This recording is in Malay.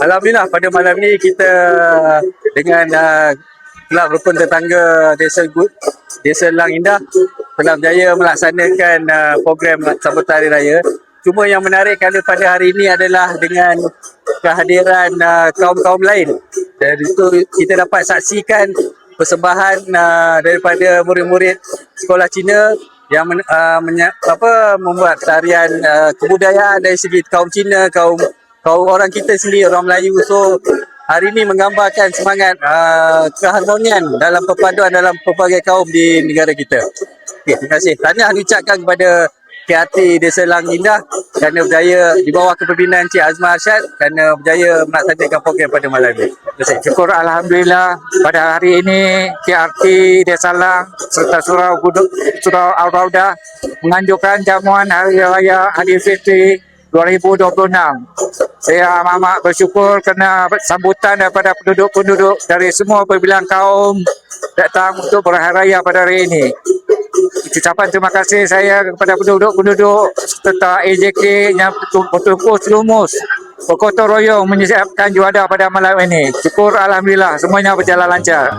Alhamdulillah pada malam ni kita dengan Kelab Rukun Tetangga Desa Lang Indah telah berjaya melaksanakan program sambutan Hari Raya. Cuma yang menarik pada hari ini adalah dengan kehadiran kaum-kaum lain. Dan itu kita dapat saksikan persembahan daripada murid-murid sekolah Cina yang membuat tarian kebudayaan dari segi kaum Cina, kaum orang kita sendiri, orang Melayu. So hari ini menggambarkan semangat keharmonian dalam perpaduan dalam pelbagai kaum di negara kita. Okay, terima kasih. Tahniah diucapkan kepada KRT Desa Lang Indah kerana berjaya di bawah kepimpinan Cik Azman Arsyad kerana berjaya melaksanakan program pada malam ini. Terima kasih. Syukur Alhamdulillah pada hari ini KRT Desa Lang serta Surau Al-Raudah menganjurkan jamuan Hari Raya Aidilfitri 2026. Saya amat bersyukur kerana sambutan daripada penduduk-penduduk dari semua perbilang kaum datang untuk berhari raya pada hari ini. Ucapan terima kasih saya kepada penduduk-penduduk serta AJK yang betul-betul lumus bergotong royong menyiapkan juada pada malam ini. Syukur Alhamdulillah semuanya berjalan lancar.